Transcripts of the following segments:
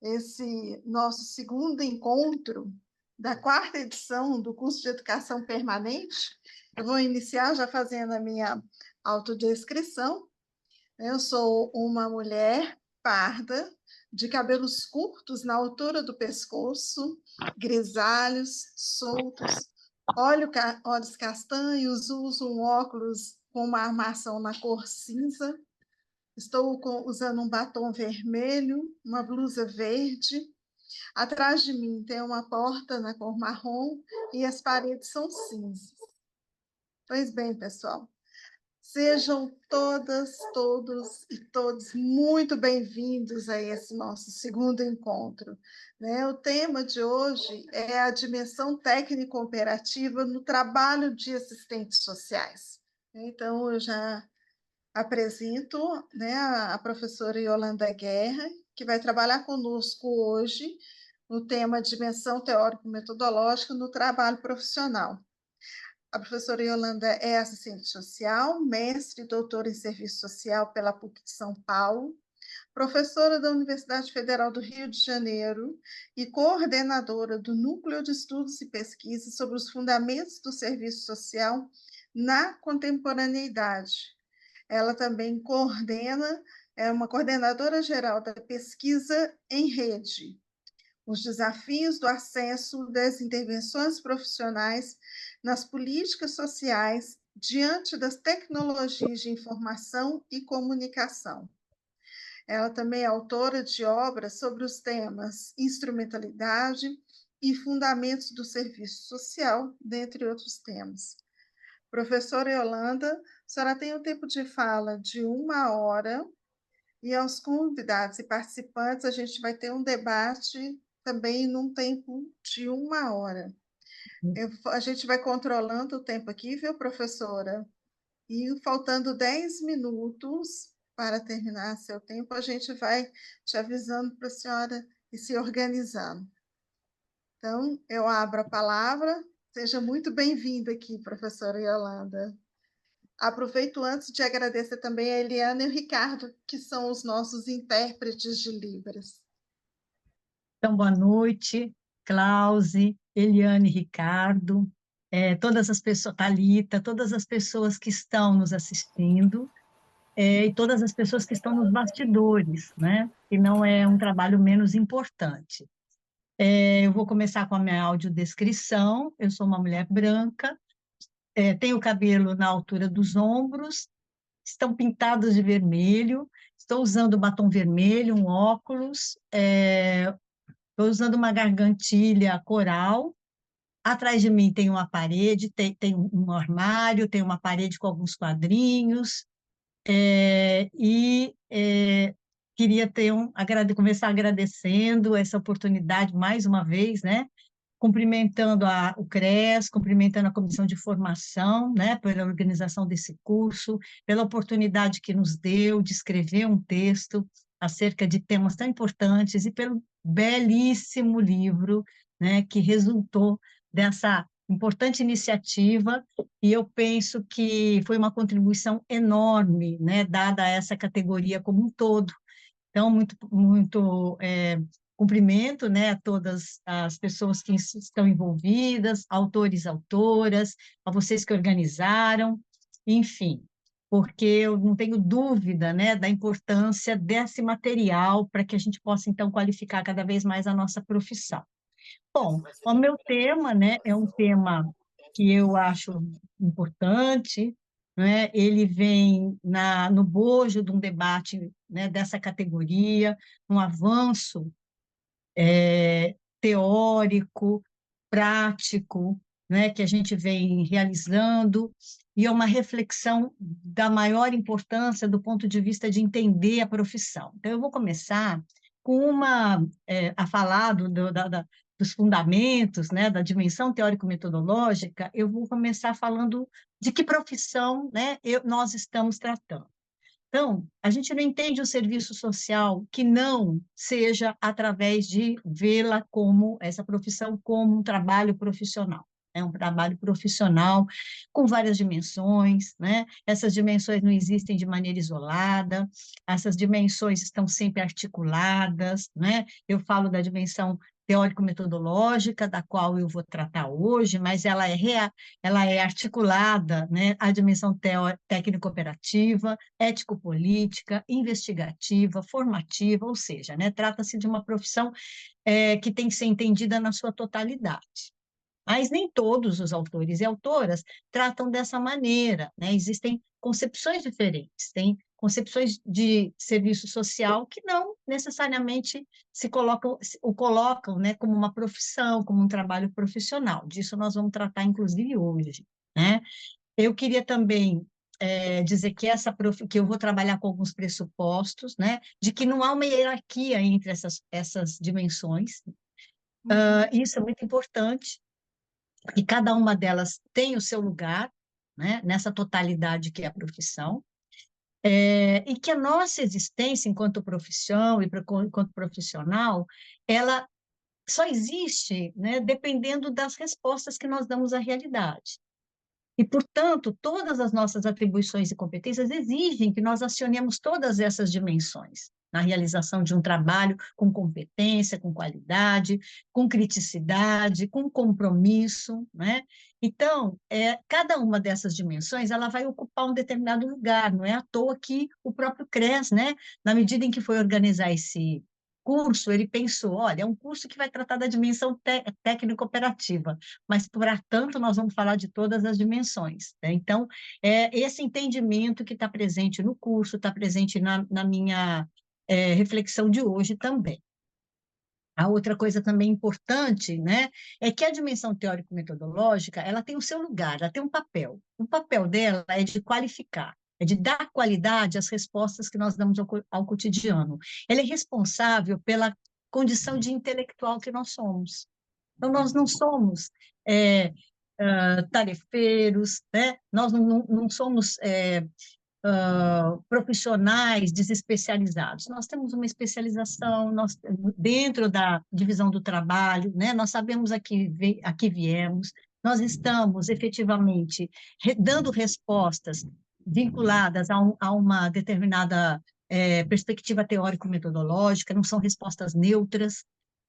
esse nosso segundo encontro da quarta edição do curso de Educação Permanente. Eu vou iniciar já fazendo a minha autodescrição. Eu sou uma mulher parda, de cabelos curtos na altura do pescoço, grisalhos, soltos, olhos castanhos, uso um óculos com uma armação na cor cinza. Estou usando um batom vermelho, uma blusa verde. Atrás de mim tem uma porta na cor marrom e as paredes são cinzas. Pois bem, pessoal, sejam todas, todos e todos muito bem-vindos a esse nosso segundo encontro, né? O tema de hoje é a dimensão técnico-operativa no trabalho de assistentes sociais. Então, eu já apresento, né, a professora Yolanda Guerra, que vai trabalhar conosco hoje no tema Dimensão Teórico-Metodológica no Trabalho Profissional. A professora Yolanda é assistente social, mestre e doutora em serviço social pela PUC de São Paulo, professora da Universidade Federal do Rio de Janeiro e coordenadora do Núcleo de Estudos e Pesquisas sobre os Fundamentos do Serviço Social na Contemporaneidade. Ela também é uma coordenadora geral da pesquisa em rede, os desafios do acesso das intervenções profissionais nas políticas sociais diante das tecnologias de informação e comunicação. Ela também é autora de obras sobre os temas instrumentalidade e fundamentos do serviço social, dentre outros temas. Professora Yolanda, a senhora tem um tempo de fala de 1 hora, e aos convidados e participantes a gente vai ter um debate também num tempo de 1 hora. A gente vai controlando o tempo aqui, viu, professora? E faltando 10 minutos para terminar seu tempo, a gente vai te avisando para a senhora ir se organizando. Então, eu abro a palavra. Seja muito bem-vinda aqui, professora Yolanda. Aproveito antes de agradecer também a Eliana e o Ricardo, que são os nossos intérpretes de Libras. Então, boa noite, Clause, Eliane, Ricardo, todas as pessoas, Thalita, todas as pessoas que estão nos assistindo, e todas as pessoas que estão nos bastidores, né? Que não é um trabalho menos importante. Eu vou começar com a minha audiodescrição. Eu sou uma mulher branca, tenho cabelo na altura dos ombros, estão pintados de vermelho, estou usando batom vermelho, um óculos, estou usando uma gargantilha coral. Atrás de mim tem uma parede, tem um armário, tem uma parede com alguns quadrinhos, queria começar agradecendo essa oportunidade mais uma vez, né? Cumprimentando o CRES, cumprimentando a Comissão de Formação, né, pela organização desse curso, pela oportunidade que nos deu de escrever um texto acerca de temas tão importantes e pelo belíssimo livro, né, que resultou dessa importante iniciativa, e eu penso que foi uma contribuição enorme, né, dada a essa categoria como um todo. Então, muito cumprimento, né, a todas as pessoas que estão envolvidas, autores, autoras, a vocês que organizaram, enfim, porque eu não tenho dúvida, né, da importância desse material para que a gente possa, então, qualificar cada vez mais a nossa profissão. Bom, o meu tema, né, é um tema que eu acho importante, né, ele vem no bojo de um debate, né, dessa categoria, um avanço teórico, prático, né, que a gente vem realizando, e é uma reflexão da maior importância do ponto de vista de entender a profissão. Então, eu vou começar com a falar dos fundamentos, né, da dimensão teórico-metodológica. Eu vou começar falando de que profissão, né, nós estamos tratando. Então, a gente não entende o serviço social que não seja através de vê-la como, essa profissão como um trabalho profissional. É um trabalho profissional com várias dimensões, né? Essas dimensões não existem de maneira isolada, essas dimensões estão sempre articuladas, né? Eu falo da dimensão teórico-metodológica, da qual eu vou tratar hoje, mas ela é articulada, né? A dimensão técnico-operativa, ético-política, investigativa, formativa, ou seja, né? Trata-se de uma profissão que tem que ser entendida na sua totalidade. Mas nem todos os autores e autoras tratam dessa maneira, né? Existem concepções diferentes, tem concepções de serviço social que não necessariamente o colocam, né, como uma profissão, como um trabalho profissional. Disso nós vamos tratar, inclusive, hoje, né? Eu queria também dizer que que eu vou trabalhar com alguns pressupostos, né, de que não há uma hierarquia entre essas dimensões. Isso é muito importante, e cada uma delas tem o seu lugar, né, nessa totalidade que é a profissão, e que a nossa existência enquanto profissão e enquanto profissional, ela só existe, né, dependendo das respostas que nós damos à realidade. E, portanto, todas as nossas atribuições e competências exigem que nós acionemos todas essas dimensões na realização de um trabalho com competência, com qualidade, com criticidade, com compromisso, né? Então, cada uma dessas dimensões, ela vai ocupar um determinado lugar, não é à toa que o próprio CRES, né, na medida em que foi organizar esse curso, ele pensou, olha, é um curso que vai tratar da dimensão técnico-operativa, mas, para tanto, nós vamos falar de todas as dimensões, né? Então, esse entendimento que está presente no curso, está presente na minha reflexão de hoje também. A outra coisa também importante, né, é que a dimensão teórico-metodológica, ela tem o seu lugar, ela tem um papel. O papel dela é de qualificar, é de dar qualidade às respostas que nós damos ao cotidiano. Ela é responsável pela condição de intelectual que nós somos. Então, nós não somos tarefeiros, né? Nós não somos profissionais desespecializados. Nós temos uma especialização, dentro da divisão do trabalho, né? Nós sabemos a que viemos, nós estamos efetivamente dando respostas vinculadas a uma determinada perspectiva teórico-metodológica, não são respostas neutras,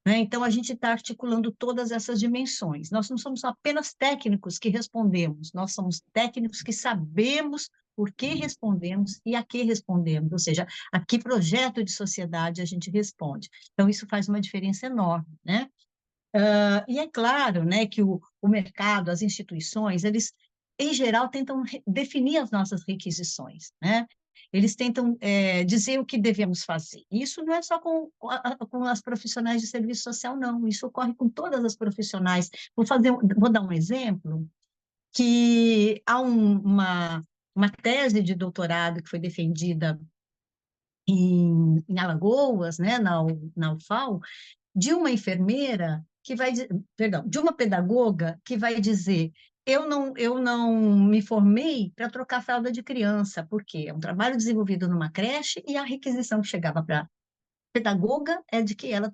né? Então, a gente está articulando todas essas dimensões. Nós não somos apenas técnicos que respondemos, nós somos técnicos que sabemos por que respondemos e a que respondemos, ou seja, a que projeto de sociedade a gente responde. Então, isso faz uma diferença enorme, né? E é claro, né, que o mercado, as instituições, eles, em geral, tentam definir as nossas requisições, né? Eles tentam dizer o que devemos fazer. Isso não é só com as profissionais de serviço social, não. Isso ocorre com todas as profissionais. Vou dar um exemplo, que há uma tese de doutorado que foi defendida em Alagoas, né, na UFAL, de uma enfermeira que vai, perdão, de uma pedagoga que vai dizer: eu não me formei para trocar fralda de criança, porque é um trabalho desenvolvido numa creche e a requisição que chegava para a pedagoga é de que ela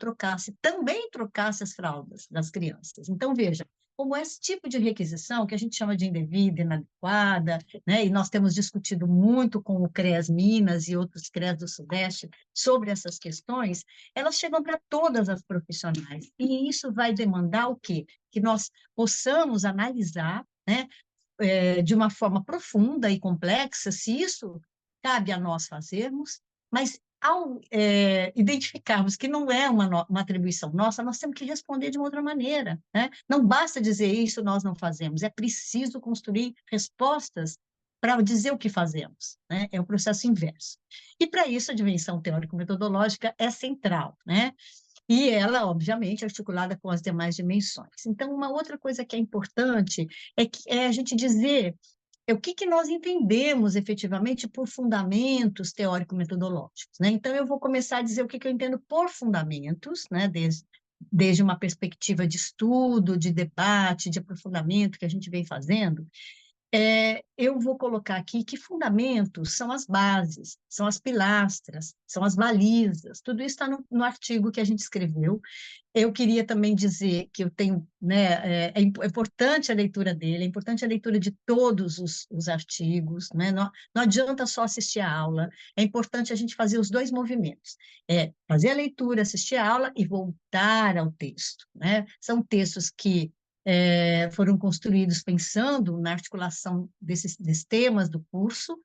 também trocasse as fraldas das crianças. Então, veja, como esse tipo de requisição, que a gente chama de indevida, inadequada, né, e nós temos discutido muito com o CREAS Minas e outros CREAS do Sudeste sobre essas questões, elas chegam para todas as profissionais, e isso vai demandar o quê? Que nós possamos analisar, né, de uma forma profunda e complexa, se isso cabe a nós fazermos, mas ao identificarmos que não é uma atribuição nossa, nós temos que responder de uma outra maneira, né? Não basta dizer isso, nós não fazemos, é preciso construir respostas para dizer o que fazemos, né? É o processo inverso. E, para isso, a dimensão teórico-metodológica é central, né? E ela, obviamente, é articulada com as demais dimensões. Então, uma outra coisa que é importante é a gente dizer o que nós entendemos efetivamente por fundamentos teórico-metodológicos, né? Então, eu vou começar a dizer o que eu entendo por fundamentos, né? Desde uma perspectiva de estudo, de debate, de aprofundamento que a gente vem fazendo. eu vou colocar aqui que fundamentos são as bases, são as pilastras, são as balizas, tudo isso está no artigo que a gente escreveu. Eu queria também dizer que eu tenho, né, é importante a leitura dele, é importante a leitura de todos os artigos, né? Não adianta só assistir a aula, é importante a gente fazer os dois movimentos, fazer a leitura, assistir a aula e voltar ao texto, né? São textos que foram construídos pensando na articulação desses temas do curso,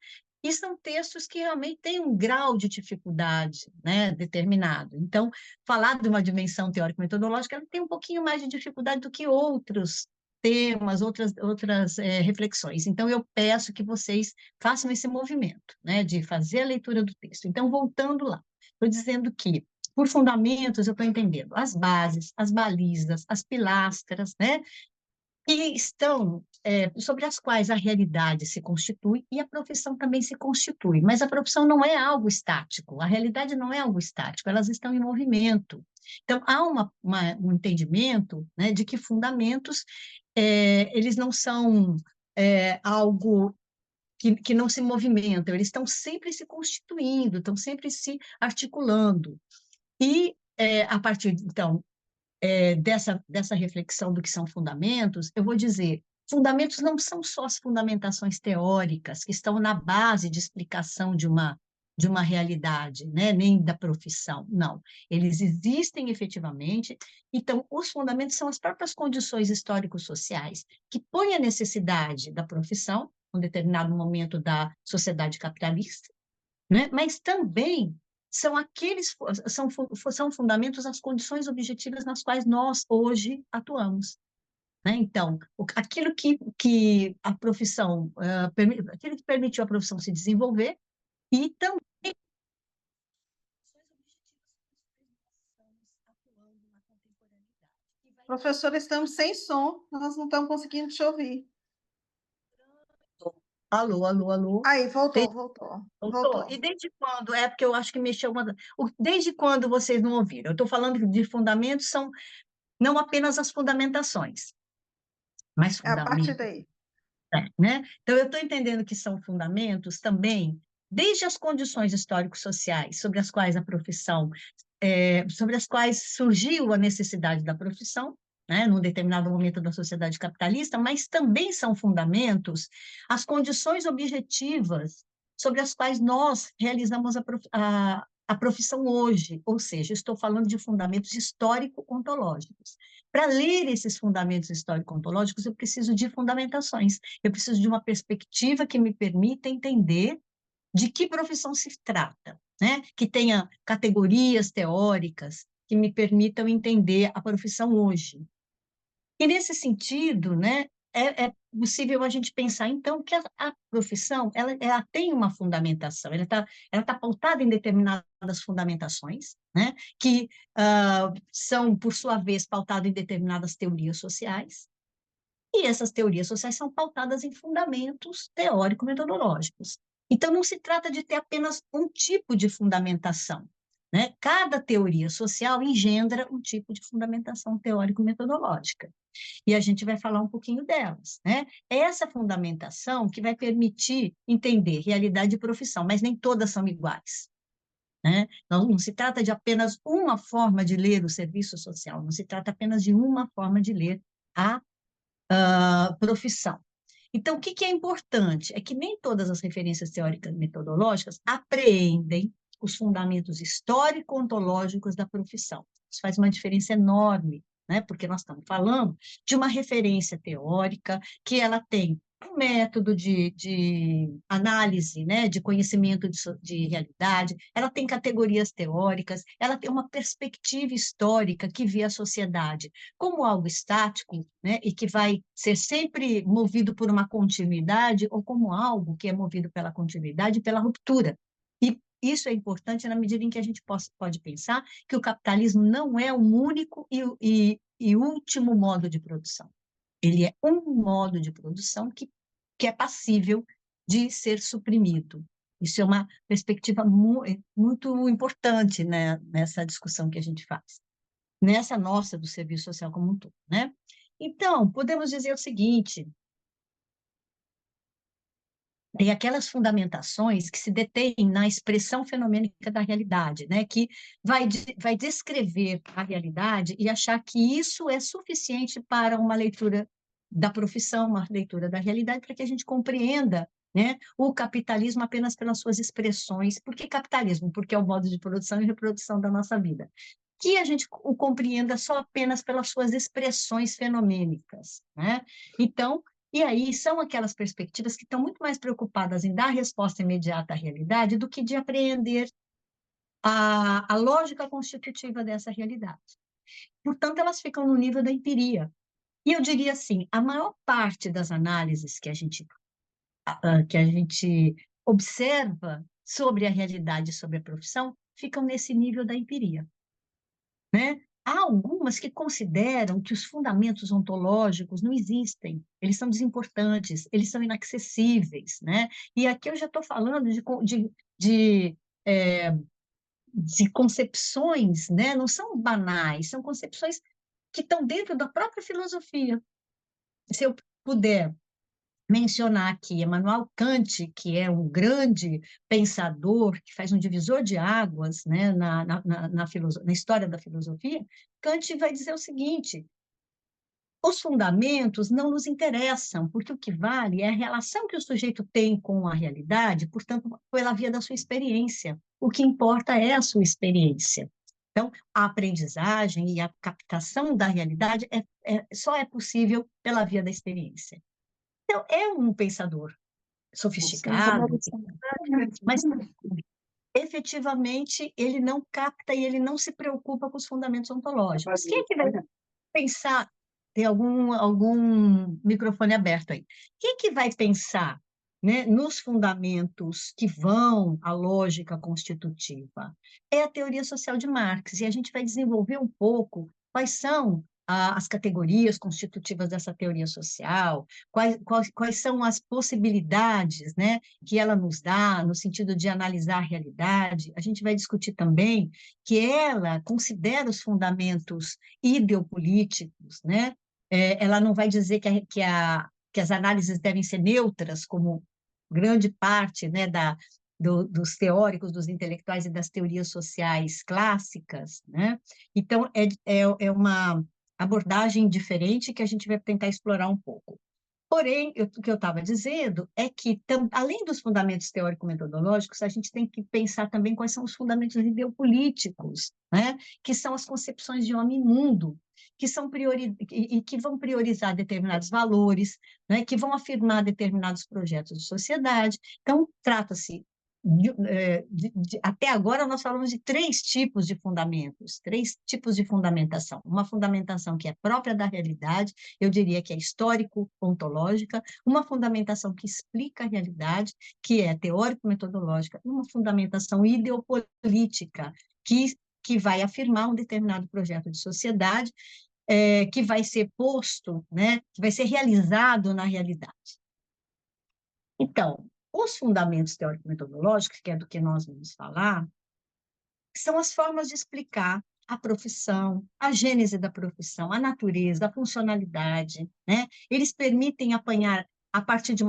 e são textos que realmente têm um grau de dificuldade, né, determinado. Então, falar de uma dimensão teórico-metodológica, ela tem um pouquinho mais de dificuldade do que outros temas, outras reflexões. Então, eu peço que vocês façam esse movimento, né, de fazer a leitura do texto. Então, voltando lá, estou dizendo que, por fundamentos, eu estou entendendo as bases, as balizas, as pilastras, né, que estão sobre as quais a realidade se constitui e a profissão também se constitui. Mas a profissão não é algo estático, a realidade não é algo estático, elas estão em movimento. Então, há um entendimento, né, de que fundamentos, eles não são algo que não se movimentam, eles estão sempre se constituindo, estão sempre se articulando. E, a partir, então, dessa reflexão do que são fundamentos, eu vou dizer, fundamentos não são só as fundamentações teóricas que estão na base de explicação de uma realidade, né? Nem da profissão, não. Eles existem efetivamente, então os fundamentos são as próprias condições histórico-sociais que põem a necessidade da profissão, um determinado momento da sociedade capitalista, né? Mas também são fundamentos as condições objetivas nas quais nós hoje atuamos, né? Então, aquilo que a profissão, aquilo que permitiu a profissão se desenvolver e também atuando na contemporaneidade. Professora, estamos sem som, nós não estamos conseguindo te ouvir. Alô, alô, alô. Aí, voltou. Voltou? E desde quando? É porque eu acho que mexeu desde quando vocês não ouviram? Eu estou falando de fundamentos, são não apenas as fundamentações, mas É a partir fundamentos, daí. né? Então, eu estou entendendo que são fundamentos também, desde as condições histórico-sociais sobre as quais a profissão, sobre as quais surgiu a necessidade da profissão, né, num determinado momento da sociedade capitalista, mas também são fundamentos as condições objetivas sobre as quais nós realizamos a profissão hoje, ou seja, estou falando de fundamentos histórico-ontológicos. Para ler esses fundamentos histórico-ontológicos, eu preciso de fundamentações, eu preciso de uma perspectiva que me permita entender de que profissão se trata, né? Que tenha categorias teóricas que me permitam entender a profissão hoje. E nesse sentido, né, é possível a gente pensar, então, que a profissão ela tem uma fundamentação, ela tá pautada em determinadas fundamentações, né, que são, por sua vez, pautadas em determinadas teorias sociais, e essas teorias sociais são pautadas em fundamentos teórico-metodológicos. Então, não se trata de ter apenas um tipo de fundamentação, né? Cada teoria social engendra um tipo de fundamentação teórico-metodológica. E a gente vai falar um pouquinho delas, né? É essa fundamentação que vai permitir entender realidade e profissão, mas nem todas são iguais, né? Não se trata de apenas uma forma de ler o serviço social, não se trata apenas de uma forma de ler a profissão. Então, o que é importante? É que nem todas as referências teóricas metodológicas apreendem os fundamentos histórico-ontológicos da profissão. Isso faz uma diferença enorme, né? Porque nós estamos falando de uma referência teórica que ela tem um método de análise, né, de conhecimento de realidade, ela tem categorias teóricas, ela tem uma perspectiva histórica que vê a sociedade como algo estático, né, e que vai ser sempre movido por uma continuidade, ou como algo que é movido pela continuidade e pela ruptura. E isso é importante na medida em que a gente pode pensar que o capitalismo não é um único e último modo de produção. Ele é um modo de produção que é passível de ser suprimido. Isso é uma perspectiva muito importante, né, nessa discussão que a gente faz, nessa nossa do serviço social como um todo, né? Então, podemos dizer o seguinte, e aquelas fundamentações que se detêm na expressão fenomênica da realidade, né? Que vai descrever a realidade e achar que isso é suficiente para uma leitura da profissão, uma leitura da realidade, para que a gente compreenda, né, o capitalismo apenas pelas suas expressões. Por que capitalismo? Porque é o modo de produção e reprodução da nossa vida. Que a gente o compreenda só apenas pelas suas expressões fenomênicas, né? Então, e aí são aquelas perspectivas que estão muito mais preocupadas em dar resposta imediata à realidade do que de apreender a lógica constitutiva dessa realidade. Portanto, elas ficam no nível da empiria. E eu diria assim, a maior parte das análises que a gente observa sobre a realidade, sobre a profissão, ficam nesse nível da empiria, né? Há algumas que consideram que os fundamentos ontológicos não existem, eles são desimportantes, eles são inacessíveis, né? E aqui eu já estou falando de, é, de concepções, né? Não são banais, são concepções que estão dentro da própria filosofia. Se eu puder mencionar aqui Emmanuel Kant, que é um grande pensador, que faz um divisor de águas, né, na história da filosofia, Kant vai dizer o seguinte: os fundamentos não nos interessam, porque o que vale é a relação que o sujeito tem com a realidade, portanto, pela via da sua experiência. O que importa é a sua experiência. Então, a aprendizagem e a captação da realidade só é possível pela via da experiência. Então, é um pensador sofisticado, mas efetivamente ele não capta e ele não se preocupa com os fundamentos ontológicos. Quem é que vai pensar? Tem algum microfone aberto aí. Quem é que vai pensar, né, nos fundamentos que vão à lógica constitutiva? É a teoria social de Marx, e a gente vai desenvolver um pouco quais são as categorias constitutivas dessa teoria social, quais são as possibilidades, né, que ela nos dá no sentido de analisar a realidade. A gente vai discutir também que ela considera os fundamentos ideopolíticos, né? Ela não vai dizer que as análises devem ser neutras, como grande parte, né, dos teóricos, dos intelectuais e das teorias sociais clássicas, né? Então, é uma abordagem diferente que a gente vai tentar explorar um pouco. Porém, o que eu estava dizendo é que, além dos fundamentos teórico-metodológicos, a gente tem que pensar também quais são os fundamentos ideopolíticos, né? Que são as concepções de homem e mundo, que vão priorizar determinados valores, né? Que vão afirmar determinados projetos de sociedade. Então, trata-se até agora nós falamos de três tipos de fundamentos, três tipos de fundamentação. Uma fundamentação que é própria da realidade, eu diria que é histórico-ontológica, uma fundamentação que explica a realidade, que é teórico-metodológica, e uma fundamentação ideopolítica, que vai afirmar um determinado projeto de sociedade, que vai ser posto, né, que vai ser realizado na realidade. Então, os fundamentos teórico-metodológicos, que é do que nós vamos falar, são as formas de explicar a profissão, a gênese da profissão, a natureza, a funcionalidade, né? Eles permitem apanhar, a partir de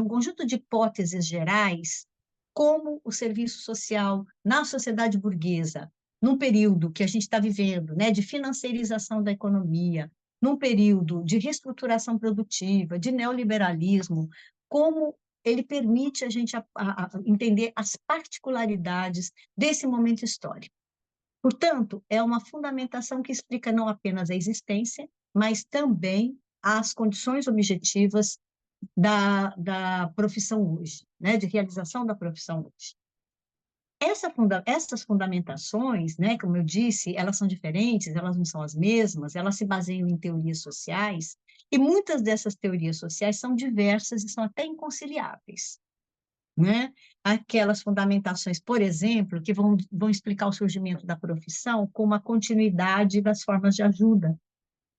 um conjunto de hipóteses gerais, como o serviço social na sociedade burguesa, num período que a gente está vivendo, né, de financiarização da economia, num período de reestruturação produtiva, de neoliberalismo, como ele permite a gente a entender as particularidades desse momento histórico. Portanto, é uma fundamentação que explica não apenas a existência, mas também as condições objetivas da profissão hoje, né, de realização da profissão hoje. Essas fundamentações, né, como eu disse, elas são diferentes, elas não são as mesmas, elas se baseiam em teorias sociais, e muitas dessas teorias sociais são diversas e são até inconciliáveis, né? Aquelas fundamentações, por exemplo, que vão explicar o surgimento da profissão como a continuidade das formas de ajuda,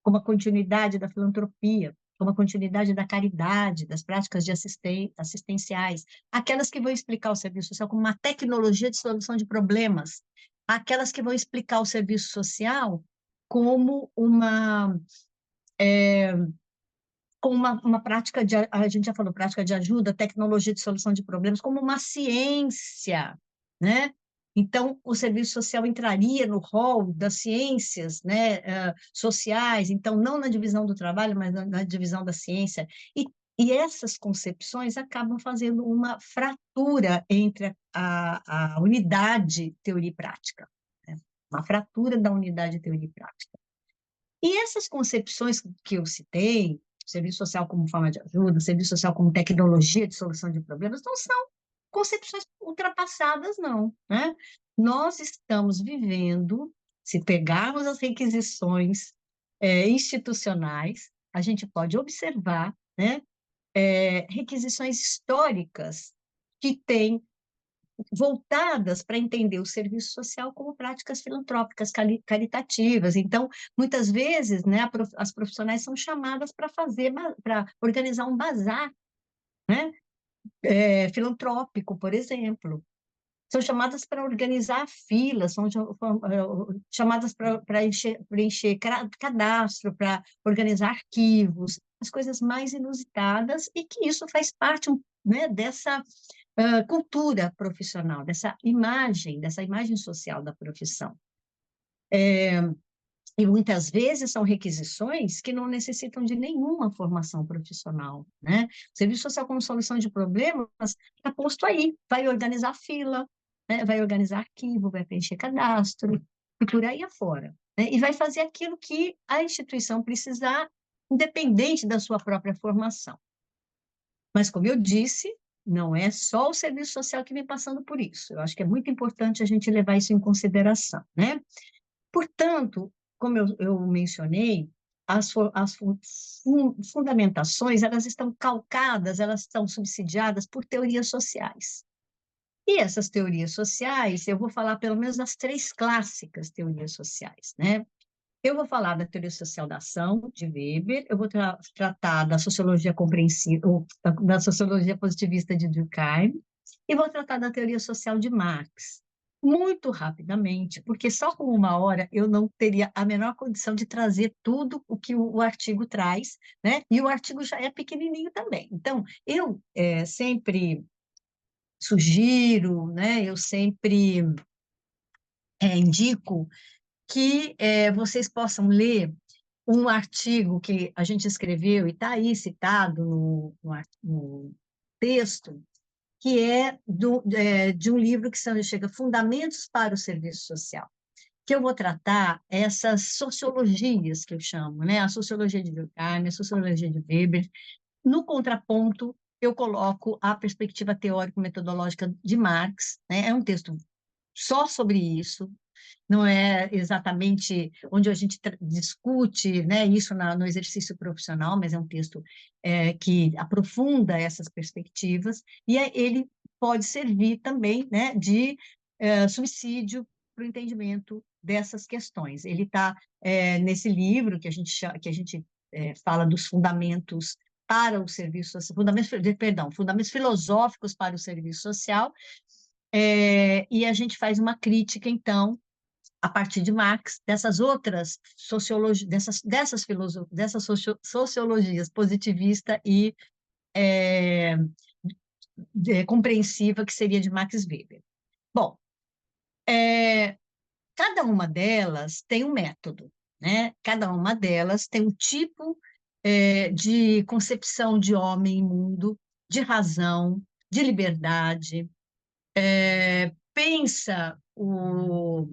como a continuidade da filantropia, como a continuidade da caridade, das práticas de assistenciais, aquelas que vão explicar o serviço social como uma tecnologia de solução de problemas, aquelas que vão explicar o serviço social como como uma prática a gente já falou, prática de ajuda, tecnologia de solução de problemas, como uma ciência, né? Então, o serviço social entraria no rol das ciências, né, sociais, então, não na divisão do trabalho, mas na divisão da ciência. E essas concepções acabam fazendo uma fratura entre a unidade teoria e prática, né? Uma fratura da unidade teoria e prática. E essas concepções que eu citei, serviço social como forma de ajuda, serviço social como tecnologia de solução de problemas, não são concepções ultrapassadas, não, né? Nós estamos vivendo, se pegarmos as requisições institucionais, a gente pode observar, né, requisições históricas que têm voltadas para entender o serviço social como práticas filantrópicas, caritativas. Então, muitas vezes, né, as profissionais são chamadas para organizar um bazar, né, filantrópico, por exemplo. São chamadas para organizar filas, são chamadas para preencher cadastro, para organizar arquivos, as coisas mais inusitadas, e que isso faz parte, né, dessa cultura profissional, dessa imagem social da profissão. E muitas vezes são requisições que não necessitam de nenhuma formação profissional, né? O serviço social como solução de problemas está posto aí, vai organizar fila, né? Vai organizar arquivo, vai preencher cadastro, e por aí afora, né? E vai fazer aquilo que a instituição precisar, independente da sua própria formação. Mas, como eu disse, não é só o serviço social que vem passando por isso. Eu acho que é muito importante a gente levar isso em consideração, né? Portanto, como eu mencionei, as fundamentações, elas estão calcadas, elas estão subsidiadas por teorias sociais. E essas teorias sociais, eu vou falar pelo menos das 3 clássicas teorias sociais, né? Eu vou falar da teoria social da ação, de Weber, eu vou tratar da sociologia compreensiva, da sociologia positivista de Durkheim, e vou tratar da teoria social de Marx, muito rapidamente, porque só com 1 hora eu não teria a menor condição de trazer tudo o que o artigo traz, né? E o artigo já é pequenininho também. Então, eu sempre sugiro, né? Eu sempre indico que vocês possam ler um artigo que a gente escreveu e está aí citado no texto, que de um livro que chega Fundamentos para o Serviço Social, que eu vou tratar essas sociologias que eu chamo, né? A sociologia de Durkheim, a sociologia de Weber. No contraponto, eu coloco a perspectiva teórico-metodológica de Marx, né? É um texto só sobre isso, não é exatamente onde a gente discute, né, isso no exercício profissional, mas é um texto que aprofunda essas perspectivas, e ele pode servir também, né, de subsídio para o entendimento dessas questões. Ele está nesse livro que a gente fala dos fundamentos para o serviço social, fundamentos filosóficos para o serviço social, e a gente faz uma crítica, então, a partir de Marx, dessas outras sociologias, dessas sociologias positivista e compreensiva, que seria de Max Weber. Bom, cada uma delas tem um método, né? Cada uma delas tem um tipo de concepção de homem e mundo, de razão, de liberdade, pensa o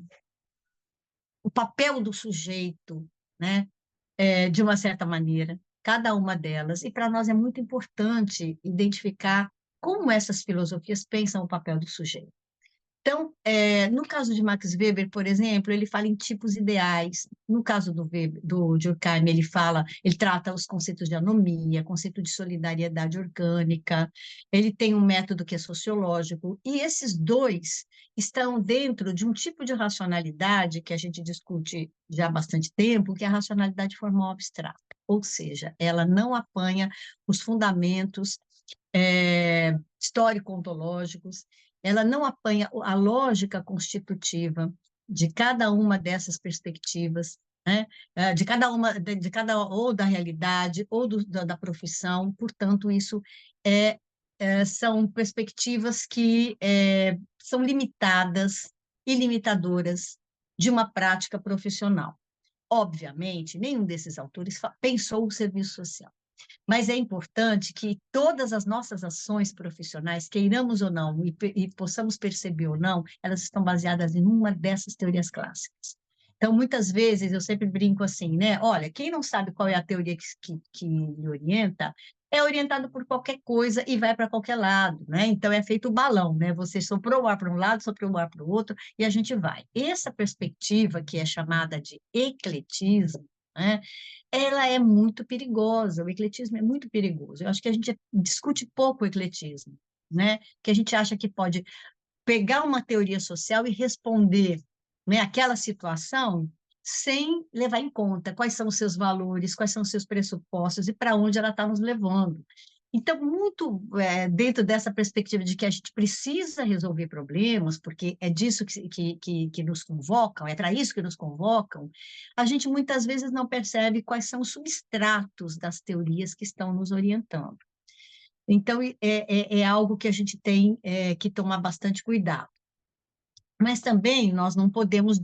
papel do sujeito, né? De uma certa maneira, cada uma delas. E para nós é muito importante identificar como essas filosofias pensam o papel do sujeito. Então, no caso de Max Weber, por exemplo, ele fala em tipos ideais. No caso do Durkheim, ele trata os conceitos de anomia, conceito de solidariedade orgânica. Ele tem um método que é sociológico. E esses dois estão dentro de um tipo de racionalidade que a gente discute já há bastante tempo, que é a racionalidade formal abstrata. Ou seja, ela não apanha os fundamentos histórico-ontológicos, ela não apanha a lógica constitutiva de cada uma dessas perspectivas, né? De cada uma, de cada ou da realidade ou da profissão. Portanto, isso são perspectivas que são limitadas e limitadoras de uma prática profissional. Obviamente, nenhum desses autores pensou o serviço social. Mas é importante que todas as nossas ações profissionais, queiramos ou não, e possamos perceber ou não, elas estão baseadas em uma dessas teorias clássicas. Então, muitas vezes, eu sempre brinco assim, né? Olha, quem não sabe qual é a teoria que lhe orienta, é orientado por qualquer coisa e vai para qualquer lado, né? Então, é feito o balão, né? Você soprou o ar para um lado, soprou o ar para o outro, e a gente vai. Essa perspectiva, que é chamada de ecletismo, né? Ela é muito perigosa, o ecletismo é muito perigoso. Eu acho que a gente discute pouco o ecletismo, né? Que a gente acha que pode pegar uma teoria social e responder, né, aquela situação sem levar em conta quais são os seus valores, quais são os seus pressupostos e para onde ela está nos levando. Então, muito dentro dessa perspectiva de que a gente precisa resolver problemas, porque é disso que nos convocam, é para isso que nos convocam, a gente muitas vezes não percebe quais são os substratos das teorias que estão nos orientando. Então, é algo que a gente tem que tomar bastante cuidado. Mas também nós não podemos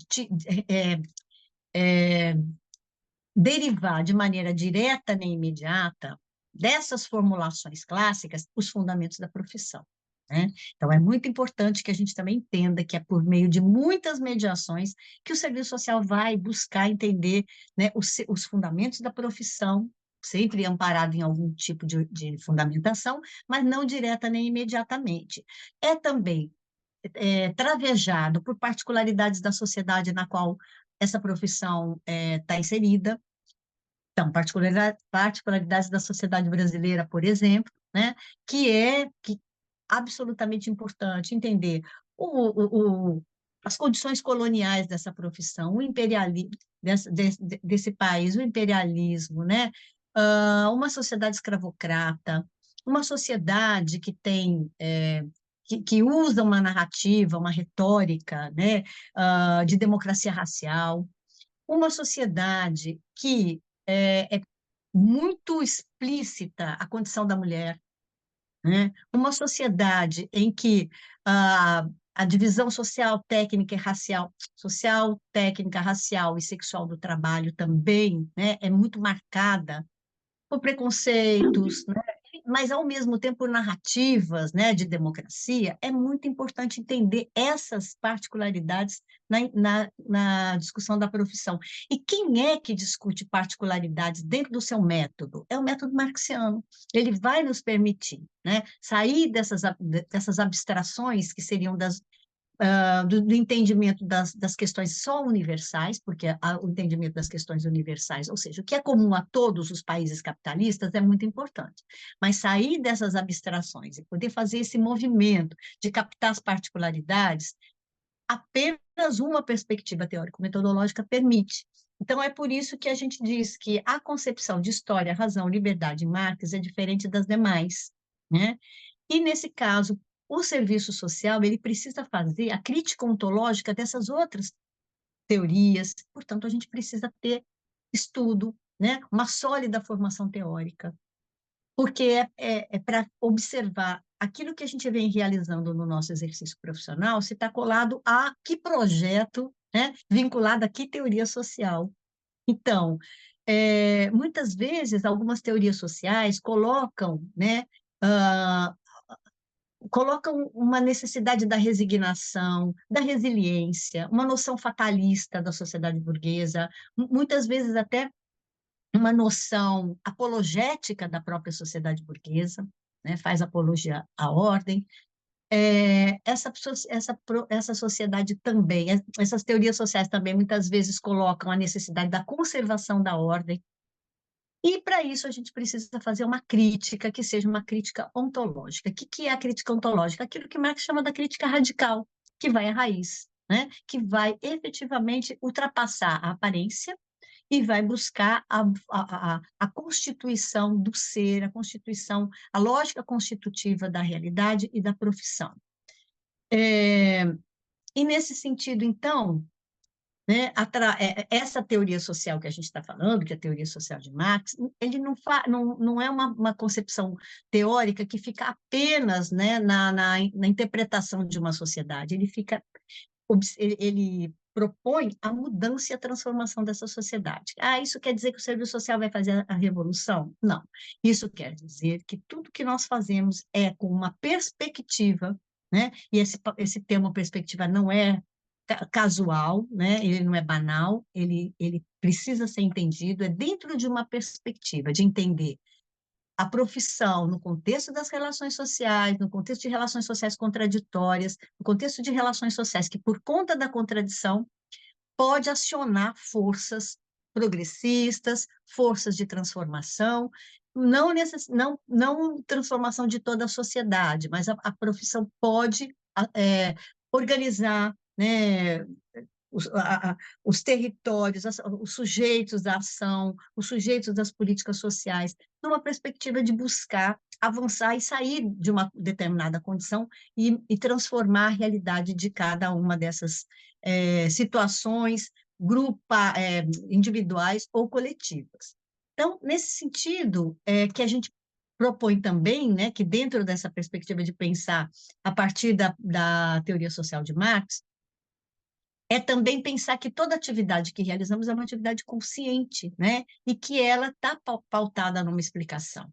derivar de maneira direta nem imediata dessas formulações clássicas os fundamentos da profissão, né? Então, é muito importante que a gente também entenda que é por meio de muitas mediações que o serviço social vai buscar entender, né, os fundamentos da profissão, sempre amparado em algum tipo de fundamentação, mas não direta nem imediatamente. É também travejado por particularidades da sociedade na qual essa profissão está inserida. Então, particularidades da sociedade brasileira, por exemplo, né, que absolutamente importante entender as condições coloniais dessa profissão, o imperialismo desse país, o imperialismo, né, uma sociedade escravocrata, uma sociedade que tem que usa uma narrativa, uma retórica, né, de democracia racial, uma sociedade que é muito explícita a condição da mulher, né? Uma sociedade em que a divisão social, técnica, racial e sexual do trabalho também, né, é muito marcada por preconceitos, né? Mas, ao mesmo tempo, por narrativas, né, de democracia, é muito importante entender essas particularidades na discussão da profissão. E quem é que discute particularidades dentro do seu método? É o método marxiano. Ele vai nos permitir, né, sair dessas abstrações que seriam do entendimento das questões só universais, porque o entendimento das questões universais, ou seja, o que é comum a todos os países capitalistas é muito importante, mas sair dessas abstrações e poder fazer esse movimento de captar as particularidades, apenas uma perspectiva teórico-metodológica permite. Então, é por isso que a gente diz que a concepção de história, razão, liberdade em Marx é diferente das demais, né? E, nesse caso, o serviço social ele precisa fazer a crítica ontológica dessas outras teorias, portanto, a gente precisa ter estudo, né? Uma sólida formação teórica, porque é para observar aquilo que a gente vem realizando no nosso exercício profissional, se está colado a que projeto, né? Vinculado a que teoria social. Então, muitas vezes, algumas teorias sociais colocam, né, colocam uma necessidade da resignação, da resiliência, uma noção fatalista da sociedade burguesa, muitas vezes até uma noção apologética da própria sociedade burguesa, né, faz apologia à ordem. Essa sociedade também, essas teorias sociais também muitas vezes colocam a necessidade da conservação da ordem, e, para isso, a gente precisa fazer uma crítica que seja uma crítica ontológica. O que é a crítica ontológica? Aquilo que Marx chama da crítica radical, que vai à raiz, né? Que vai efetivamente ultrapassar a aparência e vai buscar a constituição do ser, a lógica constitutiva da realidade e da profissão. E, nesse sentido, então, né, essa teoria social que a gente está falando, que é a teoria social de Marx, ele não é uma concepção teórica que fica apenas, né, na interpretação de uma sociedade, ele propõe a mudança e a transformação dessa sociedade. Ah, isso quer dizer que o serviço social vai fazer a revolução? Não. Isso quer dizer que tudo que nós fazemos é com uma perspectiva, né? E esse termo perspectiva não é casual, né? Ele não é banal, ele precisa ser entendido, é dentro de uma perspectiva de entender a profissão no contexto das relações sociais, no contexto de relações sociais contraditórias, no contexto de relações sociais que, por conta da contradição, pode acionar forças progressistas, forças de transformação, não transformação de toda a sociedade, mas a profissão pode organizar, né, os territórios, os sujeitos da ação, os sujeitos das políticas sociais, numa perspectiva de buscar avançar e sair de uma determinada condição e transformar a realidade de cada uma dessas situações, individuais ou coletivas. Então, nesse sentido, que a gente propõe também, né, que dentro dessa perspectiva de pensar a partir da teoria social de Marx, é também pensar que toda atividade que realizamos é uma atividade consciente, né? E que ela está pautada numa explicação.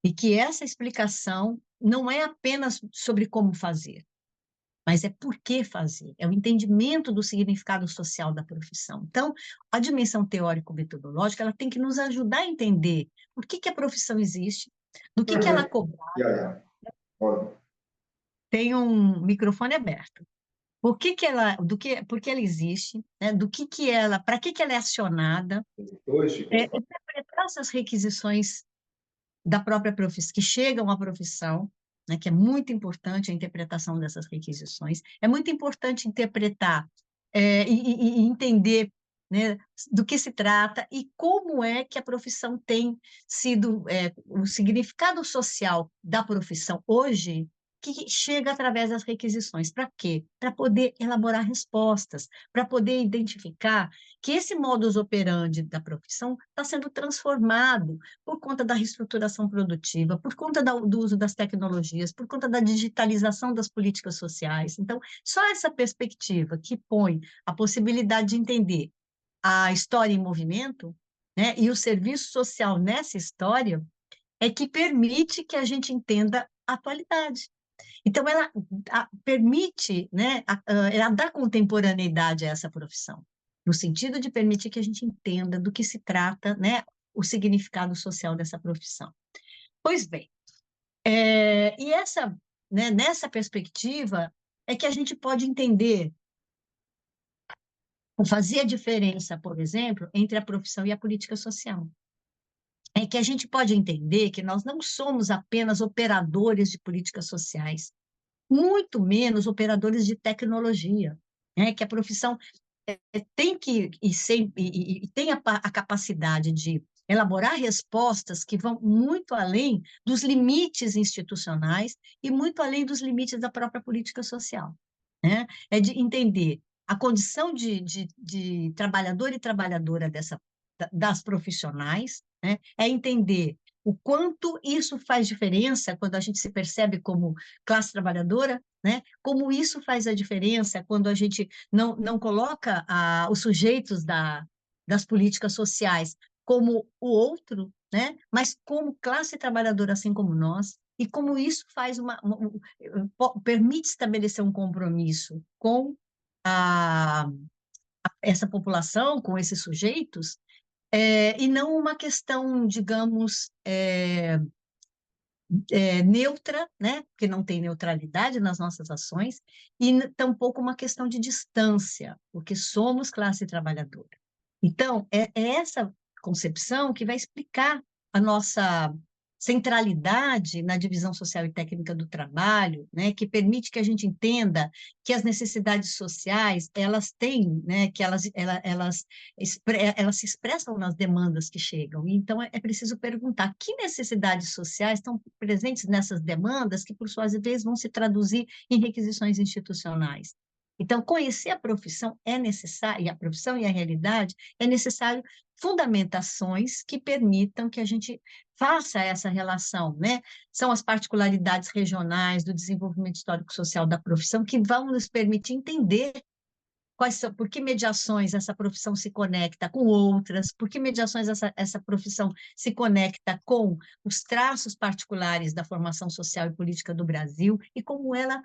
E que essa explicação não é apenas sobre como fazer, mas é por que fazer, é o entendimento do significado social da profissão. Então, a dimensão teórico-metodológica, ela tem que nos ajudar a entender por que a profissão existe, do que ela cobra. Tem um microfone aberto. Por que ela existe, né? Para que ela é acionada, interpretar essas requisições da própria profissão, que chegam à profissão, né? Que é muito importante a interpretação dessas requisições, é muito importante interpretar e entender, né, do que se trata e como é que a profissão tem sido, o significado social da profissão hoje, que chega através das requisições. Para quê? Para poder elaborar respostas, para poder identificar que esse modus operandi da profissão está sendo transformado por conta da reestruturação produtiva, por conta do uso das tecnologias, por conta da digitalização das políticas sociais. Então, só essa perspectiva que põe a possibilidade de entender a história em movimento, né, e o serviço social nessa história, é que permite que a gente entenda a atualidade. Então, ela permite, né, ela dá contemporaneidade a essa profissão, no sentido de permitir que a gente entenda do que se trata, né, o significado social dessa profissão. Pois bem, né, nessa perspectiva é que a gente pode entender, fazer a diferença, por exemplo, entre a profissão e a política social. É que a gente pode entender que nós não somos apenas operadores de políticas sociais, muito menos operadores de tecnologia, né? Que a profissão tem que e tem a capacidade de elaborar respostas que vão muito além dos limites institucionais e muito além dos limites da própria política social, né? É de entender a condição de trabalhador e trabalhadora das profissionais, né? É entender o quanto isso faz diferença quando a gente se percebe como classe trabalhadora, né? Como isso faz a diferença quando a gente não coloca os sujeitos das políticas sociais como o outro, né? Mas como classe trabalhadora, assim como nós, e como isso faz permite estabelecer um compromisso com a, essa população, com esses sujeitos, e não uma questão, digamos, neutra, né? Porque não tem neutralidade nas nossas ações, e tampouco uma questão de distância, porque somos classe trabalhadora. Então, é essa concepção que vai explicar a nossa centralidade na divisão social e técnica do trabalho, né, que permite que a gente entenda que as necessidades sociais, elas têm, né, que elas se expressam nas demandas que chegam. Então, é preciso perguntar que necessidades sociais estão presentes nessas demandas que, por suas vezes, vão se traduzir em requisições institucionais. Então, conhecer a profissão é necessário, e a profissão e a realidade, é necessário fundamentações que permitam que a gente faça essa relação, né? São as particularidades regionais do desenvolvimento histórico-social da profissão que vão nos permitir entender por que mediações essa profissão se conecta com outras, por que mediações essa profissão se conecta com os traços particulares da formação social e política do Brasil, e como ela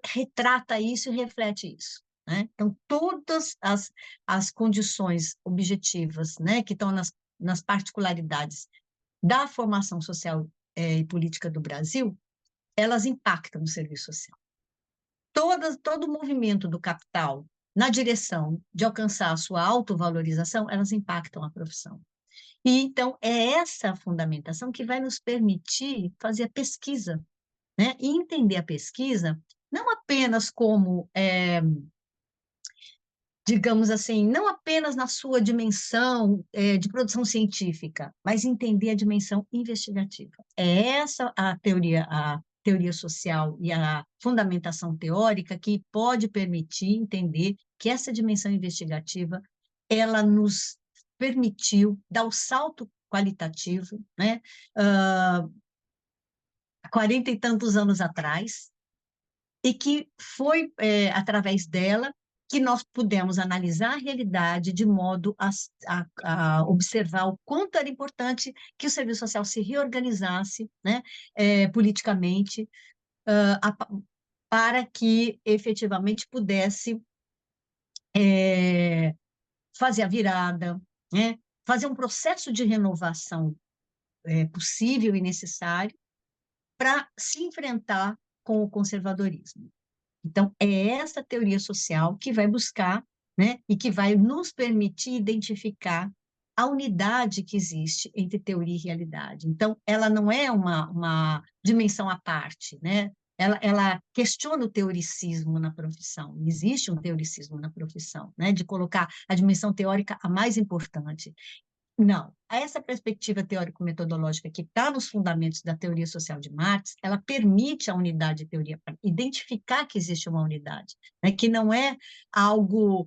retrata isso e reflete isso. Né? Então, todas as condições objetivas, né, que estão nas particularidades da formação social e política do Brasil, elas impactam o serviço social. Todo o movimento do capital na direção de alcançar a sua autovalorização, elas impactam a profissão. E, então, é essa fundamentação que vai nos permitir fazer a pesquisa, né? E entender a pesquisa não apenas como, digamos assim, não apenas na sua dimensão de produção científica, mas entender a dimensão investigativa. É essa a teoria social e a fundamentação teórica que pode permitir entender que essa dimensão investigativa, ela nos permitiu dar o salto qualitativo, né? 40 e tantos anos atrás, e que foi através dela que nós pudemos analisar a realidade de modo a observar o quanto era importante que o serviço social se reorganizasse, né, politicamente, para que efetivamente pudesse fazer a virada, né, fazer um processo de renovação possível e necessário para se enfrentar com o conservadorismo. Então, é essa teoria social que vai buscar, né, e que vai nos permitir identificar a unidade que existe entre teoria e realidade. Então, ela não é uma dimensão à parte, né? Ela questiona o teoricismo na profissão. Existe um teoricismo na profissão, né? De colocar a dimensão teórica a mais importante. Não, essa perspectiva teórico-metodológica que está nos fundamentos da teoria social de Marx, ela permite a unidade de teoria, para identificar que existe uma unidade, né, que não é algo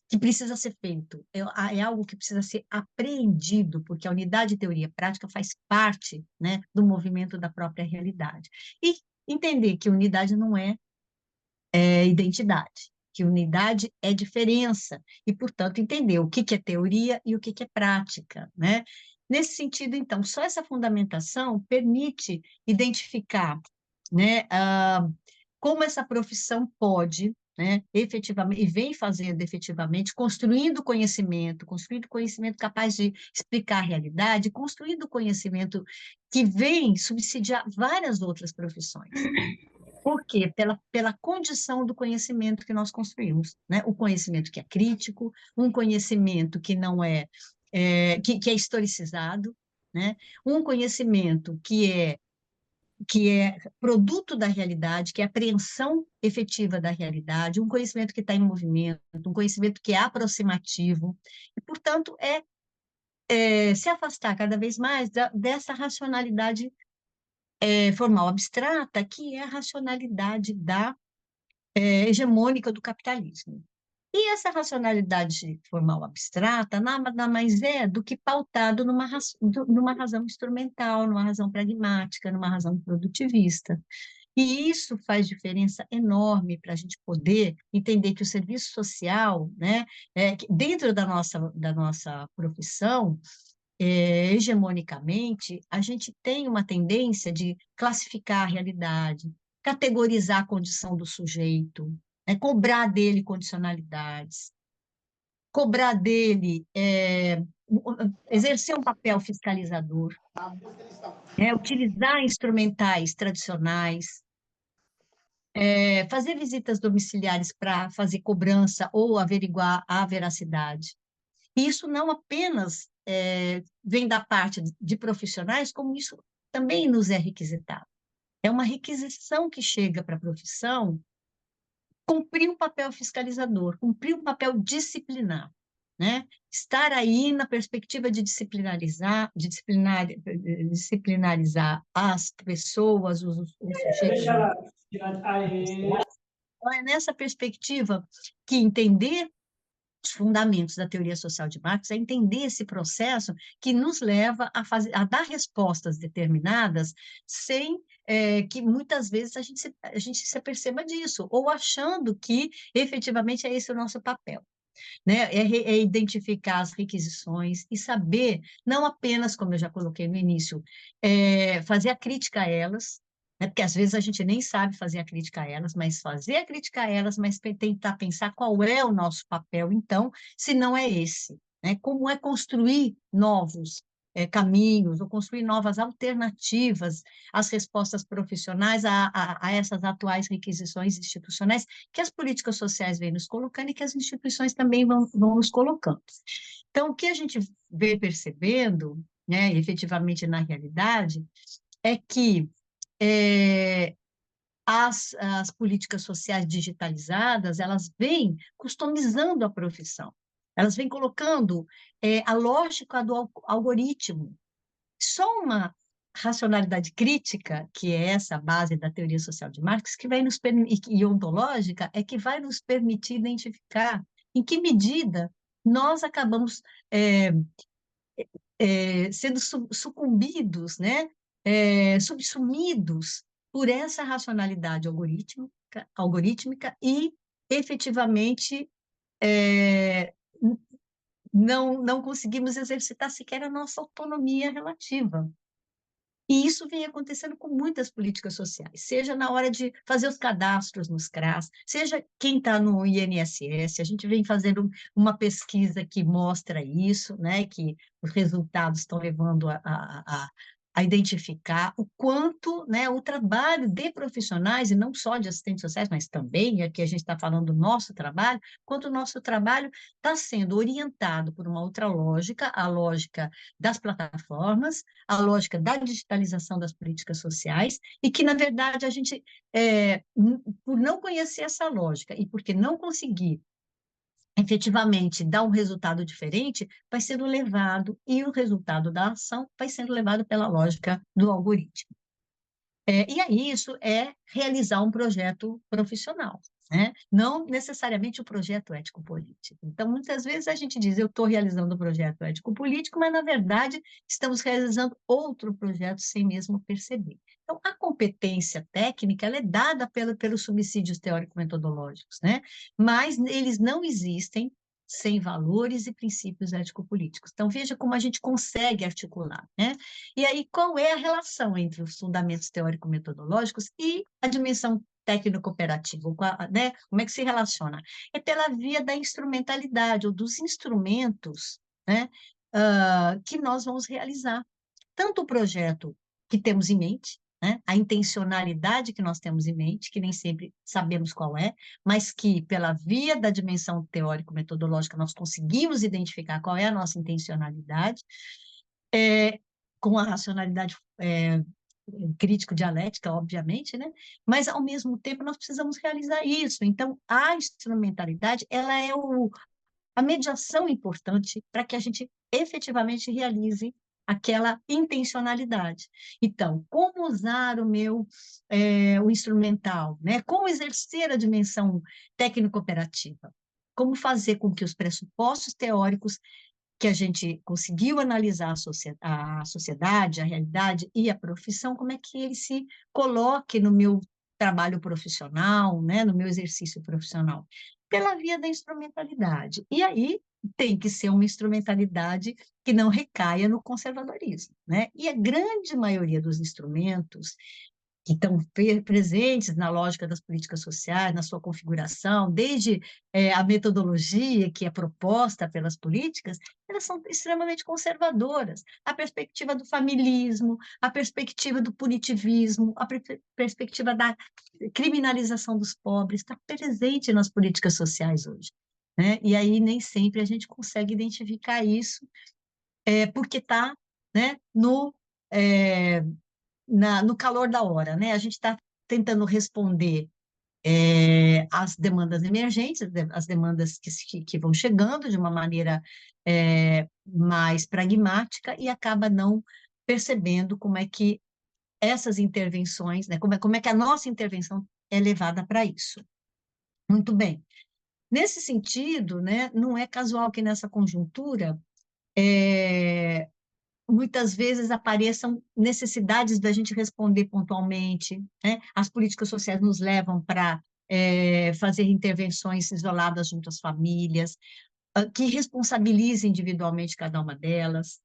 que precisa ser feito, é algo que precisa ser apreendido, porque a unidade de teoria prática faz parte, né, do movimento da própria realidade. E entender que unidade não é identidade, que unidade é diferença, e, portanto, entender o que é teoria e o que é prática, né? Nesse sentido, então, só essa fundamentação permite identificar, né, como essa profissão pode, né, efetivamente, e vem fazendo efetivamente, construindo conhecimento capaz de explicar a realidade, construindo conhecimento que vem subsidiar várias outras profissões. Por quê? Pela condição do conhecimento que nós construímos, né? O conhecimento que é crítico, um conhecimento que não que é historicizado, né? Um conhecimento que é produto da realidade, que é apreensão efetiva da realidade, um conhecimento que está em movimento, um conhecimento que é aproximativo, e, portanto, se afastar cada vez mais dessa racionalidade formal abstrata, que é a racionalidade hegemônica do capitalismo. E essa racionalidade formal abstrata nada mais é do que pautado numa razão instrumental, numa razão pragmática, numa razão produtivista. E isso faz diferença enorme para a gente poder entender que o serviço social, né, dentro da nossa profissão, hegemonicamente, a gente tem uma tendência de classificar a realidade, categorizar a condição do sujeito, né, cobrar dele condicionalidades, cobrar dele, exercer um papel fiscalizador, utilizar instrumentais tradicionais, fazer visitas domiciliares para fazer cobrança ou averiguar a veracidade. E isso não apenas vem da parte de profissionais, como isso também nos é requisitado. É uma requisição que chega para a profissão cumprir um papel fiscalizador, cumprir um papel disciplinar, né? Estar aí na perspectiva de disciplinarizar as pessoas, os sujeitos, Então, é nessa perspectiva que entender os fundamentos da teoria social de Marx é entender esse processo que nos leva a dar respostas determinadas sem que muitas vezes a gente se aperceba disso, ou achando que efetivamente é esse o nosso papel, né? É identificar as requisições e saber, não apenas, como eu já coloquei no início, fazer a crítica a elas, né? Porque às vezes a gente nem sabe fazer a crítica a elas, mas fazer a crítica a elas, mas tentar pensar qual é o nosso papel, então, se não é esse, né? Como é construir novos caminhos, ou construir novas alternativas às respostas profissionais a essas atuais requisições institucionais que as políticas sociais vêm nos colocando e que as instituições também vão nos colocando. Então, o que a gente vem percebendo, né, efetivamente na realidade, é que as políticas sociais digitalizadas, elas vêm customizando a profissão, elas vêm colocando a lógica do algoritmo. Só uma racionalidade crítica, que é essa base da teoria social de Marx, que vai nos e ontológica, é que vai nos permitir identificar em que medida nós acabamos sendo sucumbidos, né? Subsumidos por essa racionalidade algorítmica e, efetivamente, é, não conseguimos exercitar sequer a nossa autonomia relativa. E isso vem acontecendo com muitas políticas sociais, seja na hora de fazer os cadastros nos CRAS, seja quem está no INSS, a gente vem fazendo uma pesquisa que mostra isso, né, que os resultados estão levando a identificar o quanto, né, o trabalho de profissionais, e não só de assistentes sociais, mas também, aqui a gente está falando do nosso trabalho, quanto o nosso trabalho está sendo orientado por uma outra lógica, a lógica das plataformas, a lógica da digitalização das políticas sociais, e que, na verdade, a gente, por não conhecer essa lógica e porque não conseguir efetivamente dar um resultado diferente, vai sendo levado, e o resultado da ação vai sendo levado pela lógica do algoritmo. E aí isso é realizar um projeto profissional, né? Não necessariamente o projeto ético-político. Então, muitas vezes a gente diz, eu estou realizando um projeto ético-político, mas, na verdade, estamos realizando outro projeto sem mesmo perceber. Então, a competência técnica, ela é dada pelos subsídios teórico-metodológicos, né? Mas eles não existem sem valores e princípios ético-políticos. Então, veja como a gente consegue articular, né? E aí, qual é a relação entre os fundamentos teórico-metodológicos e a dimensão técnico-cooperativa, né? Como é que se relaciona? É pela via da instrumentalidade, ou dos instrumentos, né, que nós vamos realizar. Tanto o projeto que temos em mente, né, a intencionalidade que nós temos em mente, que nem sempre sabemos qual é, mas que, pela via da dimensão teórico-metodológica, nós conseguimos identificar qual é a nossa intencionalidade, com a racionalidade crítico-dialética, obviamente, né? Mas, ao mesmo tempo, nós precisamos realizar isso. Então, a instrumentalidade, ela é a mediação importante para que a gente efetivamente realize aquela intencionalidade. Então, como usar o instrumental, né? Como exercer a dimensão técnico-operativa? Como fazer com que os pressupostos teóricos que a gente conseguiu analisar a sociedade, a realidade e a profissão, como é que ele se coloque no meu trabalho profissional, né, no meu exercício profissional, pela via da instrumentalidade. E aí tem que ser uma instrumentalidade que não recaia no conservadorismo, né? E a grande maioria dos instrumentos que estão presentes na lógica das políticas sociais, na sua configuração, desde a metodologia que é proposta pelas políticas, elas são extremamente conservadoras. A perspectiva do familismo, a perspectiva do punitivismo, a perspectiva da criminalização dos pobres está presente nas políticas sociais hoje, né? E aí nem sempre a gente consegue identificar isso, porque está, né, no calor da hora, né? A gente está tentando responder às demandas emergentes, às demandas que vão chegando de uma maneira mais pragmática e acaba não percebendo como é que essas intervenções, né? Como é que a nossa intervenção é levada para isso. Muito bem. Nesse sentido, né, não é casual que nessa conjuntura é, muitas vezes apareçam necessidades da gente responder pontualmente, né? As políticas sociais nos levam para fazer intervenções isoladas junto às famílias, que responsabilizem individualmente cada uma delas,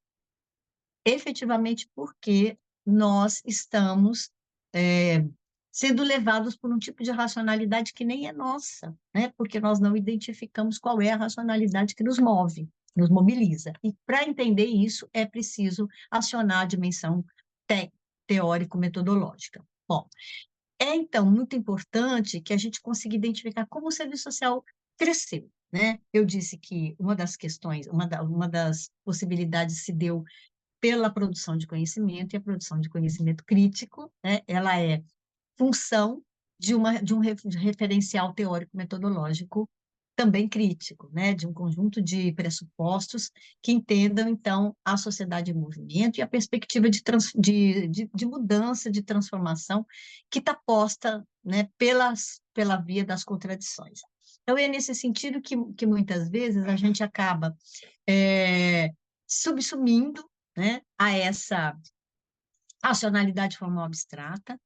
efetivamente porque nós estamos é, sendo levados por um tipo de racionalidade que nem é nossa, né? Porque nós não identificamos qual é a racionalidade que nos move, nos mobiliza. E para entender isso, é preciso acionar a dimensão teórico-metodológica. Bom, é então muito importante que a gente consiga identificar como o serviço social cresceu, né? Eu disse que uma das questões, uma das possibilidades se deu pela produção de conhecimento, e a produção de conhecimento crítico, né, ela é função de referencial teórico-metodológico também crítico, né, de um conjunto de pressupostos que entendam, então, a sociedade em movimento e a perspectiva de mudança, de transformação, que está posta, né, pela via das contradições. Então, é nesse sentido que muitas vezes a gente acaba é, subsumindo, né, a essa racionalidade formal abstrata,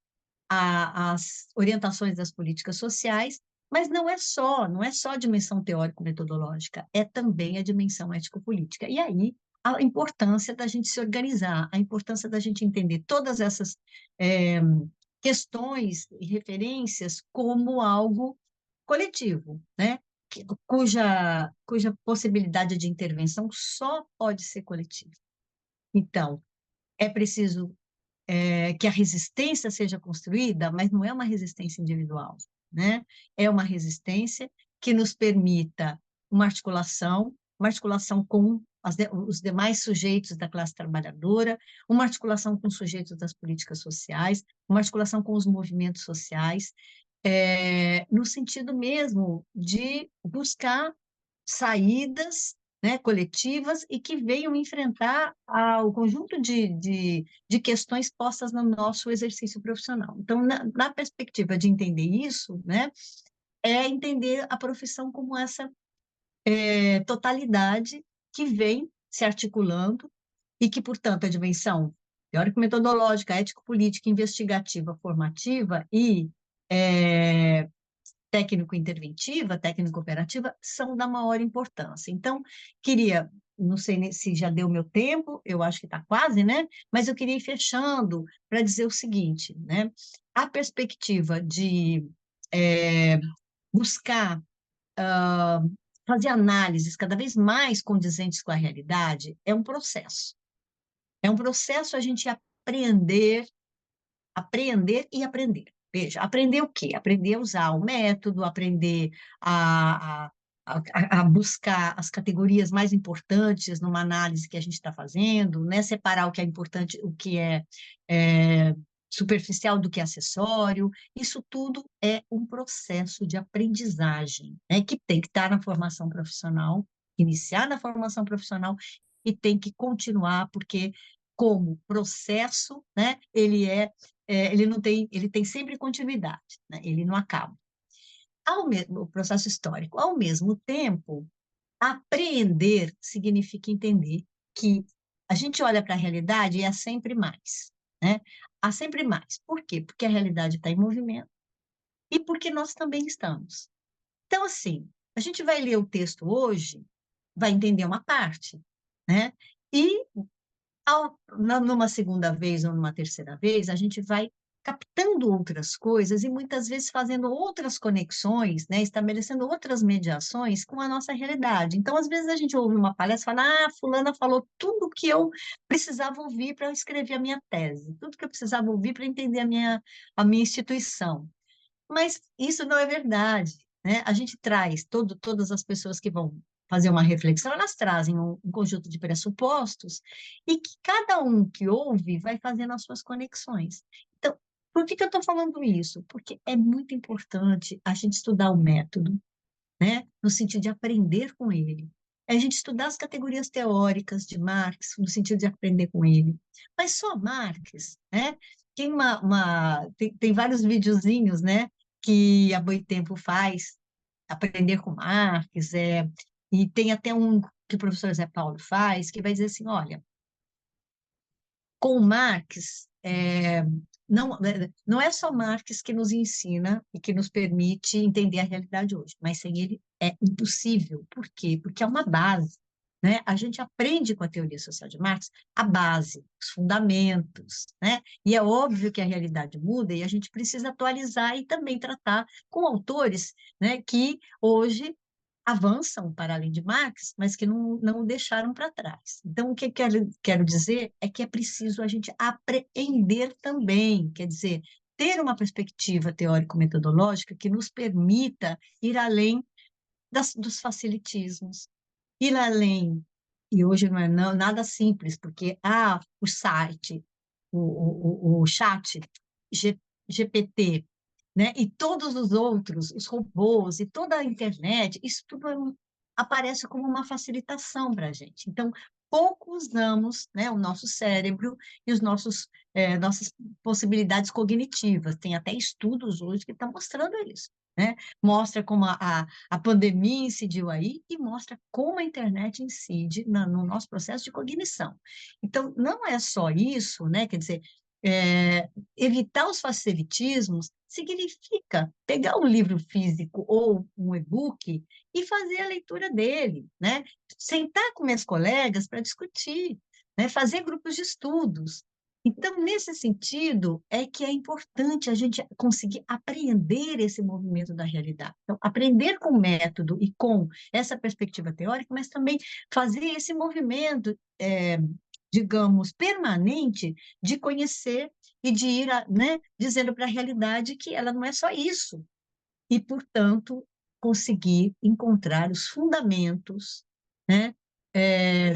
as orientações das políticas sociais, mas não é só a dimensão teórico-metodológica, é também a dimensão ético-política. E aí a importância da gente se organizar, a importância da gente entender todas essas é, questões e referências como algo coletivo, né? Cuja possibilidade de intervenção só pode ser coletiva. Então, é preciso que a resistência seja construída, mas não é uma resistência individual, né? É uma resistência que nos permita uma articulação com os demais sujeitos da classe trabalhadora, uma articulação com os sujeitos das políticas sociais, uma articulação com os movimentos sociais, no sentido mesmo de buscar saídas, né, coletivas e que venham enfrentar o conjunto de questões postas no nosso exercício profissional. Então, na perspectiva de entender isso, né, é entender a profissão como essa totalidade que vem se articulando e que, portanto, a dimensão teórico-metodológica, ético-política, investigativa, formativa e técnico-interventiva, técnico-operativa, são da maior importância. Então, queria, não sei se já deu meu tempo, eu acho que está quase, né? Mas eu queria ir fechando para dizer o seguinte, né? A perspectiva de buscar fazer análises cada vez mais condizentes com a realidade é um processo. É um processo a gente aprender e aprender. Veja, aprender o quê? Aprender a usar o método, aprender a buscar as categorias mais importantes numa análise que a gente está fazendo, né? Separar o que é importante, o que é superficial do que é acessório. Isso tudo é um processo de aprendizagem, né? Que tem que estar na formação profissional, iniciar na formação profissional e tem que continuar, porque como processo, né, ele não tem, ele tem sempre continuidade, né, ele não acaba. O processo histórico, ao mesmo tempo, apreender significa entender que a gente olha para a realidade e há sempre mais, né? Há sempre mais. Por quê? Porque a realidade está em movimento e porque nós também estamos. Então, assim, a gente vai ler o texto hoje, vai entender uma parte, né? E numa segunda vez ou numa terceira vez, a gente vai captando outras coisas e muitas vezes fazendo outras conexões, né, estabelecendo outras mediações com a nossa realidade. Então, às vezes a gente ouve uma palestra e fala, fulana falou tudo que eu precisava ouvir para escrever a minha tese, tudo que eu precisava ouvir para entender a minha instituição. Mas isso não é verdade, né? A gente traz todas as pessoas que vão fazer uma reflexão, elas trazem um conjunto de pressupostos e que cada um que ouve vai fazendo as suas conexões. Então, por que eu estou falando isso? Porque é muito importante a gente estudar o método, né? No sentido de aprender com ele. É a gente estudar as categorias teóricas de Marx, no sentido de aprender com ele. Mas só Marx, né? Tem vários videozinhos, né? Que a Boitempo faz, aprender com Marx, e tem até um que o professor Zé Paulo faz, que vai dizer assim, olha, com Marx, não é só Marx que nos ensina e que nos permite entender a realidade hoje, mas sem ele é impossível. Por quê? Porque é uma base, né? A gente aprende com a teoria social de Marx a base, os fundamentos, né? E é óbvio que a realidade muda e a gente precisa atualizar e também tratar com autores, né, que hoje avançam para além de Marx, mas que não o deixaram para trás. Então, o que quero dizer é que é preciso a gente apreender também, quer dizer, ter uma perspectiva teórico-metodológica que nos permita ir além dos facilitismos, ir além, e hoje não é nada simples, porque o site, o chat GPT, né? E todos os outros, os robôs e toda a internet, isso tudo aparece como uma facilitação para a gente. Então, pouco usamos, né, o nosso cérebro e nossas possibilidades cognitivas. Tem até estudos hoje que estão mostrando isso, né? Mostra como a pandemia incidiu aí e mostra como a internet incide no nosso processo de cognição. Então, não é só isso, né? Quer dizer, evitar os facilitismos significa pegar um livro físico ou um e-book e fazer a leitura dele, né? Sentar com meus colegas para discutir, né? Fazer grupos de estudos. Então, nesse sentido, é que é importante a gente conseguir apreender esse movimento da realidade. Então, aprender com o método e com essa perspectiva teórica, mas também fazer esse movimento, digamos, permanente de conhecer e de ir, né, dizendo para a realidade que ela não é só isso. E, portanto, conseguir encontrar os fundamentos, né, é,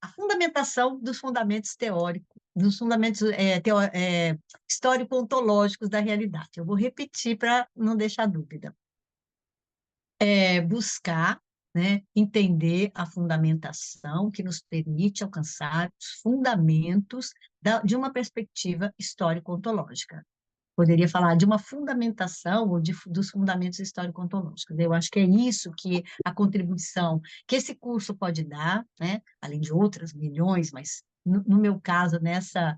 a fundamentação dos fundamentos teóricos, dos fundamentos histórico-ontológicos da realidade. Eu vou repetir para não deixar dúvida. Buscar, né, entender a fundamentação que nos permite alcançar os fundamentos de uma perspectiva histórico-ontológica. Poderia falar de uma fundamentação ou dos fundamentos histórico-ontológicos. Eu acho que é isso que a contribuição que esse curso pode dar, né, além de outras milhões, mas no meu caso, nessa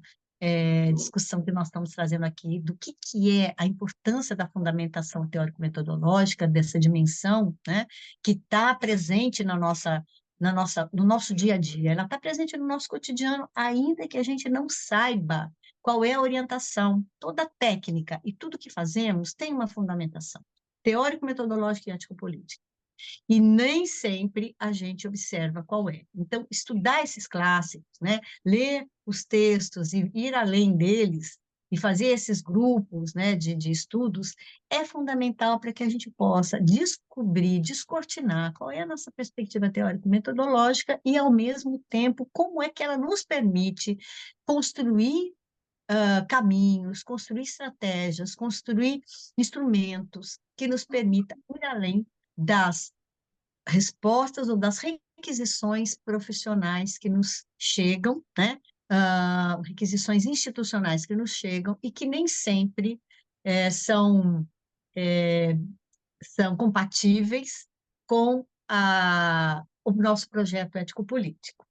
discussão que nós estamos trazendo aqui, do que é a importância da fundamentação teórico-metodológica, dessa dimensão, né, que está presente no nosso dia a dia, ela está presente no nosso cotidiano, ainda que a gente não saiba qual é a orientação. Toda técnica e tudo que fazemos tem uma fundamentação teórico-metodológica e ético-política. E nem sempre a gente observa qual é. Então, estudar esses clássicos, né? Ler os textos e ir além deles, e fazer esses grupos, né, de estudos, é fundamental para que a gente possa descobrir, descortinar qual é a nossa perspectiva teórico-metodológica e, ao mesmo tempo, como é que ela nos permite construir caminhos, construir estratégias, construir instrumentos que nos permitam ir além das respostas ou das requisições profissionais que nos chegam, né? Requisições institucionais que nos chegam e que nem sempre são, é, são compatíveis com o nosso projeto ético-político.